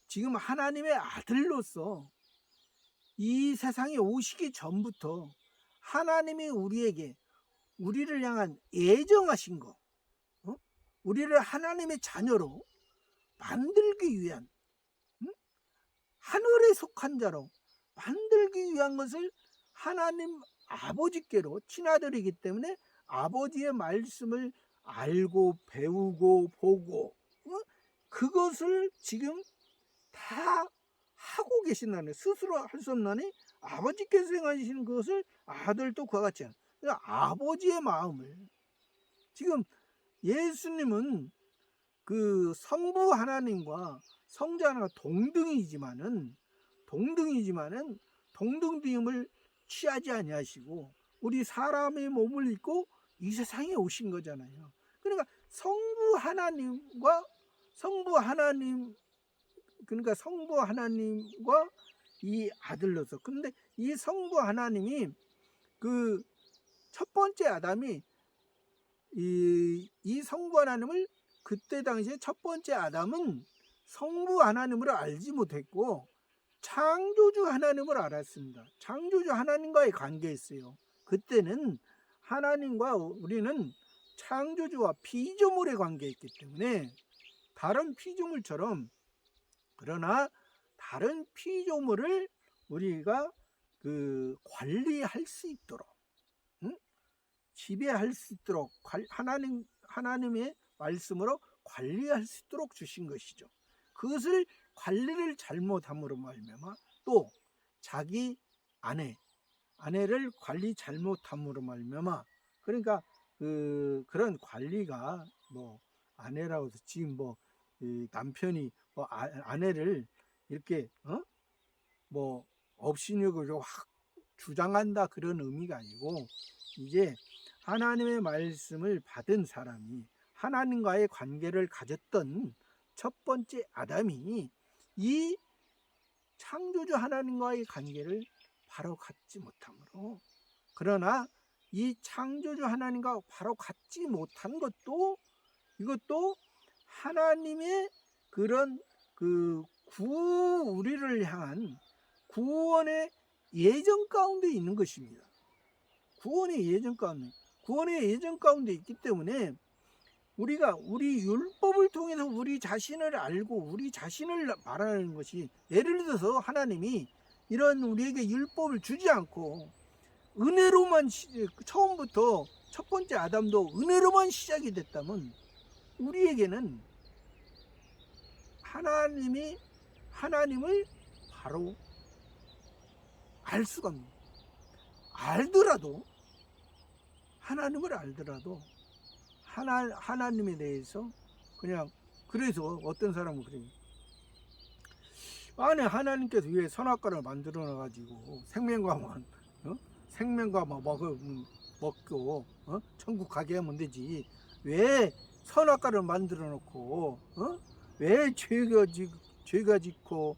지금 하나님의 아들로서 이 세상에 오시기 전부터 하나님이 우리를 향한 애정하신 거, 우리를 하나님의 자녀로 만들기 위한, 하늘에 속한 자로 만들기 위한 것을 하나님 아버지께로, 친아들이기 때문에 아버지의 말씀을 알고 배우고 보고 그것을 지금 다 하고 계신다네. 스스로 할 수 없나니 아버지께서 행하시는 그것을 아들도 그와 같이 하는. 그러니까 아버지의 마음을, 지금 예수님은 그 성부 하나님과 성자 하나가 동등이지만은 동등됨을 취하지 아니하시고 우리 사람의 몸을 입고 이 세상에 오신 거잖아요. 그러니까 성부 하나님과 이 아들로서, 근데 이 성부 하나님이 그 첫 번째 아담이 이 성부 하나님을, 그때 당시에 첫 번째 아담은 성부 하나님을 알지 못했고 창조주 하나님을 알았습니다. 창조주 하나님과의 관계였어요. 그때는 하나님과 우리는 창조주와 피조물의 관계였기 때문에 다른 피조물처럼, 그러나 다른 피조물을 우리가 관리할 수 있도록, 응? 지배할 수 있도록 하나님의 말씀으로 관리할 수 있도록 주신 것이죠. 그것을 관리를 잘못함으로 말미암아 또 자기 아내를 관리 잘못함으로 말미암아, 그러니까 그런 관리가 뭐 아내라고 해서 지금 뭐 남편이 뭐 아내를 이렇게 뭐 업신여기로 확 주장한다 그런 의미가 아니고, 이제 하나님의 말씀을 받은 사람이 하나님과의 관계를 가졌던 첫 번째 아담이 이 창조주 하나님과의 관계를 바로 갖지 못하므로, 그러나 이 창조주 하나님과 바로 갖지 못한 것도, 이것도 하나님의 그런 우리를 향한 구원의 예정 가운데 있는 것입니다. 구원의 예정 가운데 있기 때문에 우리가 우리 율법을 통해서 우리 자신을 알고 우리 자신을 말하는 것이, 예를 들어서 하나님이 이런 우리에게 율법을 주지 않고 은혜로만 처음부터 첫 번째 아담도 은혜로만 시작이 됐다면, 우리에게는 하나님을 바로 알 수가 없는, 하나님을 알더라도 하나님에 대해서 그냥, 그래서 어떤 사람은 그래요. 아니, 하나님께서 왜 선악과를 만들어 놔가지고 생명과만 먹고 천국 가게 하면 되지, 왜 선악과를 만들어 놓고 왜 죄가 짓고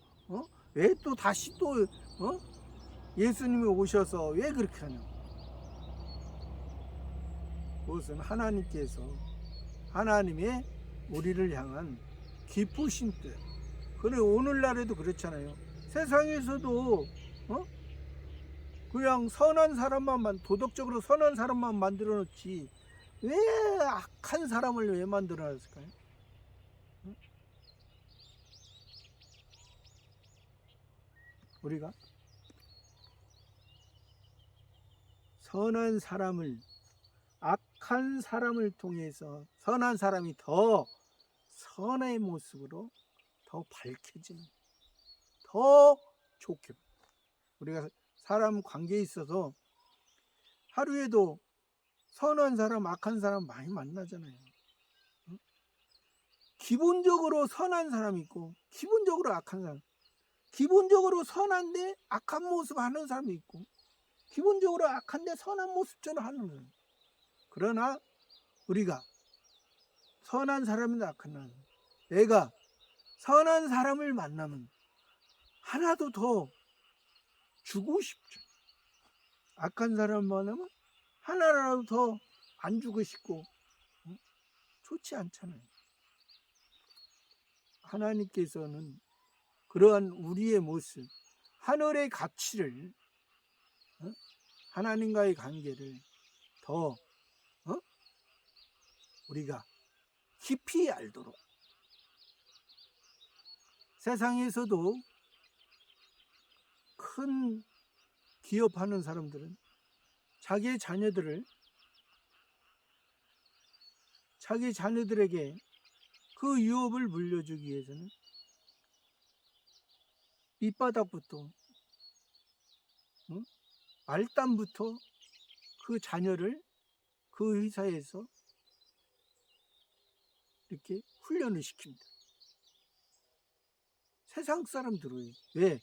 왜 또 다시 또 예수님이 오셔서 왜 그렇게 하냐. 그것은 하나님의 우리를 향한 기쁘신 뜻. 그래, 오늘날에도 그렇잖아요. 세상에서도 그냥 도덕적으로 선한 사람만 만들어 놓지 왜 악한 사람을 왜 만들어 놨을까요? 우리가 악한 사람을 통해서 선한 사람이 더 선의 모습으로 더 밝혀지는, 더 좋게, 우리가 사람 관계에 있어서 하루에도 선한 사람 악한 사람 많이 만나잖아요. 기본적으로 선한 사람이 있고 기본적으로 악한 사람, 기본적으로 선한데 악한 모습 하는 사람이 있고 기본적으로 악한데 선한 모습처럼 하는 사람. 그러나 우리가 선한 사람이나 악한 사람, 내가 선한 사람을 만나면 하나도 더 주고 싶죠. 악한 사람 만나면 하나라도 더 안 주고 싶고 좋지 않잖아요. 하나님께서는 그러한 우리의 모습, 하늘의 가치를, 하나님과의 관계를 더 우리가 깊이 알도록, 세상에서도 큰 기업하는 사람들은 자기 자녀들에게 그 유업을 물려주기 위해서는 밑바닥부터 말단부터 그 자녀를 그 회사에서 이렇게 훈련을 시킵니다. 세상 사람들은 왜?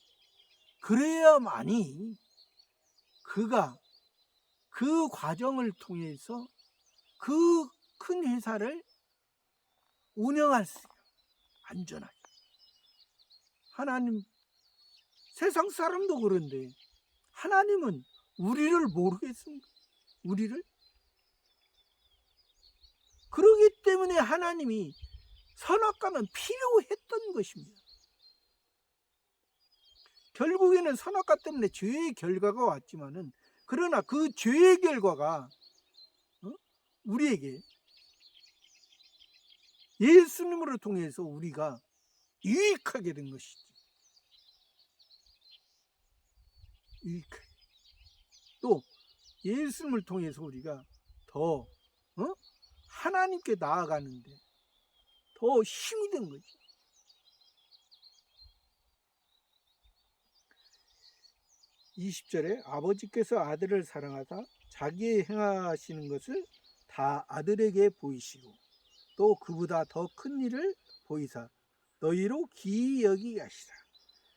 그래야만이 그가 그 과정을 통해서 그 큰 회사를 운영할 수 있어요. 안전하게. 하나님, 세상 사람도 그런데 하나님은 우리를 모르겠습니까? 우리를? 그러기 때문에 하나님이 선악과는 필요했던 것입니다. 결국에는 선악과 때문에 죄의 결과가 왔지만은, 그러나 그 죄의 결과가 우리에게 예수님으로 통해서 우리가 유익하게 된 것이지. 유익하게. 또 예수님을 통해서 우리가 더 하나님께 나아가는데 더 힘이 된 거지. (20절에) 아버지께서 아들을 사랑하사 자기의 행하시는 것을 다 아들에게 보이시고 또 그보다 더 큰 일을 보이사 너희로 기이 여기게 하시라.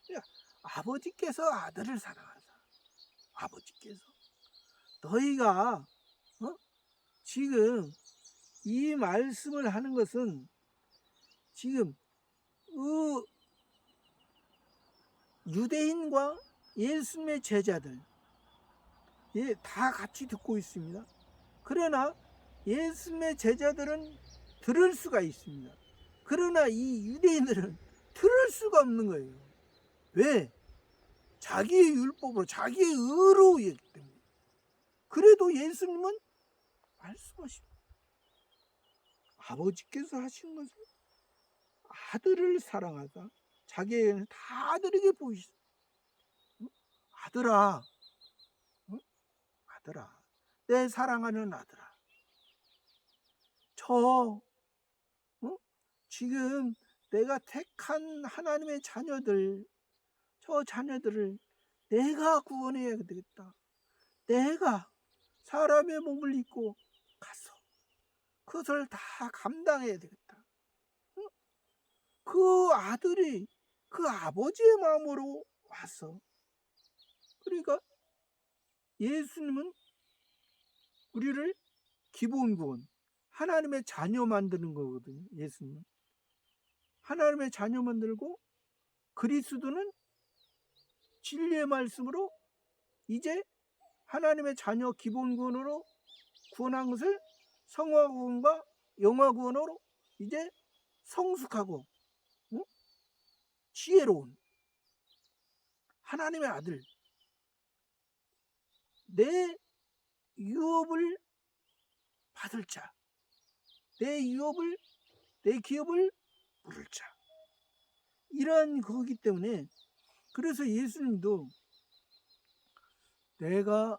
그러니까 아버지께서 아들을 사랑하사, 아버지께서 너희가 지금 이 말씀을 하는 것은 지금 유대인과 예수님의 제자들 다 같이 듣고 있습니다. 그러나 예수님의 제자들은 들을 수가 있습니다. 그러나 이 유대인들은 들을 수가 없는 거예요. 왜? 자기의 율법으로, 자기의 의로 했기 때문에. 그래도 예수님은 말씀하십니다. 아버지께서 하신 것을 아들을 사랑하사 자기의 다 아들에게 보이시다. 아들아, 아들아, 내 사랑하는 아들아, 지금 내가 택한 하나님의 자녀들, 저 자녀들을 내가 구원해야 되겠다. 내가 사람의 몸을 입고 가서 그것을 다 감당해야 되겠다. 그 아들이 그 아버지의 마음으로 와서, 그러니까 예수님은 우리를 기본 구원, 하나님의 자녀 만드는 거거든요. 예수님은 하나님의 자녀 만들고, 그리스도는 진리의 말씀으로 이제 하나님의 자녀 기본 구원으로 구원한 것을 성화 구원과 영화 구원으로 이제 성숙하고 지혜로운 하나님의 아들, 내 유업을 받을 자, 내 기업을 물을 자, 이러한 거기 때문에, 그래서 예수님도 내가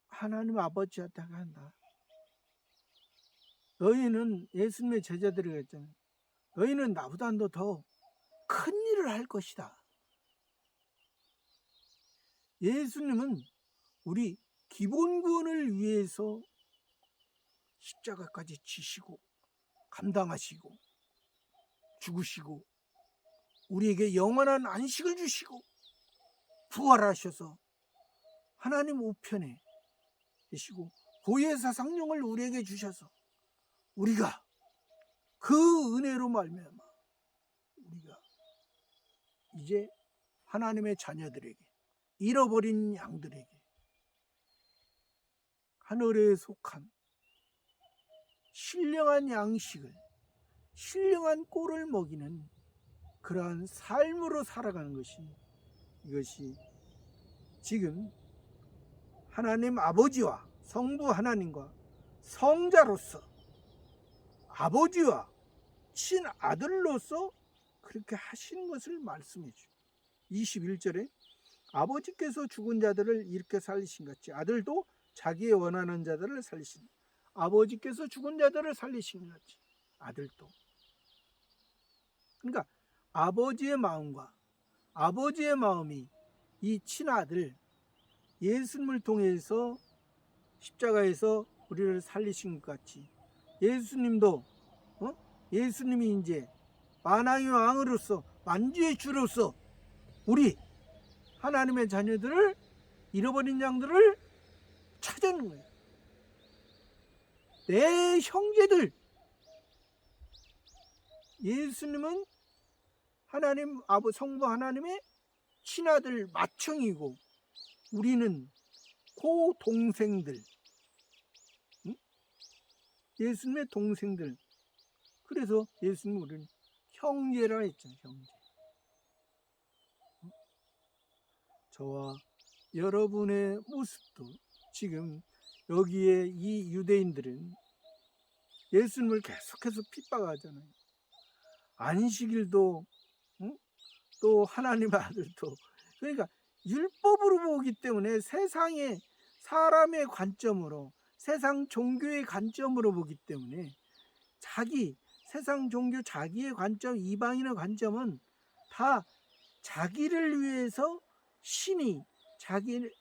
하나님 아버지한테 간다. 너희는, 예수님의 제자들이 했잖아요. 너희는 나보다도 더 큰 일을 할 것이다. 예수님은 우리 기본 구원을 위해서 십자가까지 지시고 감당하시고 죽으시고 우리에게 영원한 안식을 주시고 부활하셔서 하나님 우편에 계시고 보혜사 성령을 우리에게 주셔서 우리가 그 은혜로 말미암아 우리가 이제 하나님의 자녀들에게, 잃어버린 양들에게 하늘에 속한 신령한 양식을, 신령한 꼴을 먹이는 그러한 삶으로 살아가는 것이, 이것이 지금 하나님 아버지와 성부 하나님과 성자로서, 아버지와 친아들로서 그렇게 하시는 것을 말씀해 주죠. 21절에 아버지께서 죽은 자들을 이렇게 살리신 같이 아들도 자기의 원하는 자들을 살리신, 아버지께서 죽은 자들을 살리신 같이 아들도. 그러니까 아버지의 마음과 아버지의 마음이 이 친아들 예수님을 통해서 십자가에서 우리를 살리신 것 같이 예수님도 예수님이 이제 만왕의 왕으로서 만주의 주로서 우리 하나님의 자녀들을, 잃어버린 양들을 찾아내는 거예요. 내 형제들, 예수님은 하나님 성부 하나님의 친아들 맏형이고 우리는 고동생들, 예수님의 동생들. 그래서 예수님 우리는 형제라 했잖아요. 형제. 저와 여러분의 모습도 지금 여기에 이 유대인들은 예수님을 계속해서 핍박하잖아요. 안식일도, 응? 또 하나님의 아들도. 그러니까 율법으로 보기 때문에 세상의 사람의 관점으로, 세상 종교의 관점으로 보기 때문에 세상 종교 자기의 관점, 이방인의 관점은 다 자기를 위해서 신이 자기를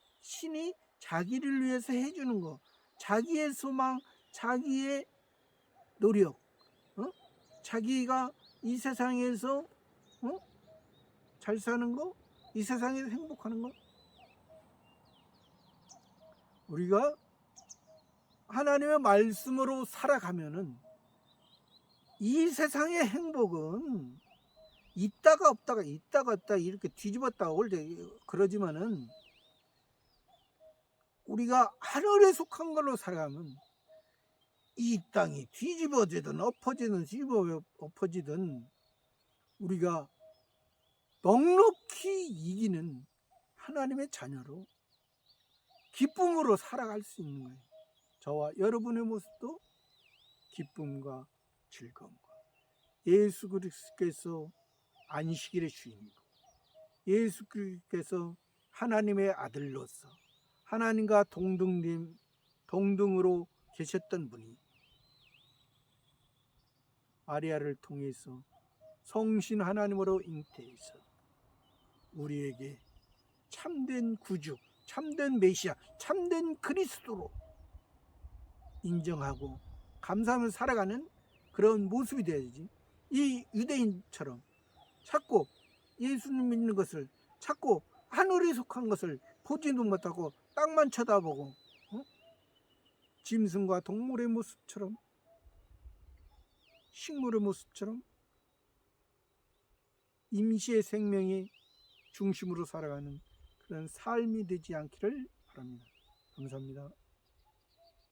위해서 해주는 거, 자기의 소망, 자기의 노력, 자기가 이 세상에서 잘 사는 거, 이 세상에서 행복하는 거. 우리가 하나님의 말씀으로 살아가면은 이 세상의 행복은 있다가 없다가 이렇게 뒤집었다가 올 때 그러지만은 우리가 하늘에 속한 걸로 살아가면 이 땅이 뒤집어지든 엎어지든 우리가 넉넉히 이기는 하나님의 자녀로 기쁨으로 살아갈 수 있는 거예요. 저와 여러분의 모습도 기쁨과 즐거움과 예수 그리스도께서 안식일의 주인이고 예수 그리스도께서 하나님의 아들로서 하나님과 동등으로 계셨던 분이 마리아를 통해서 성신 하나님으로 잉태해서 우리에게 참된 구주, 참된 메시아, 참된 그리스도로 인정하고 감사하며 살아가는 그런 모습이 되어야지. 이 유대인처럼 자꾸 예수님 믿는 것을, 자꾸 하늘에 속한 것을 보지도 못하고 땅만 쳐다보고 짐승과 동물의 모습처럼, 식물의 모습처럼 임시의 생명의 중심으로 살아가는 그런 삶이 되지 않기를 바랍니다. 감사합니다.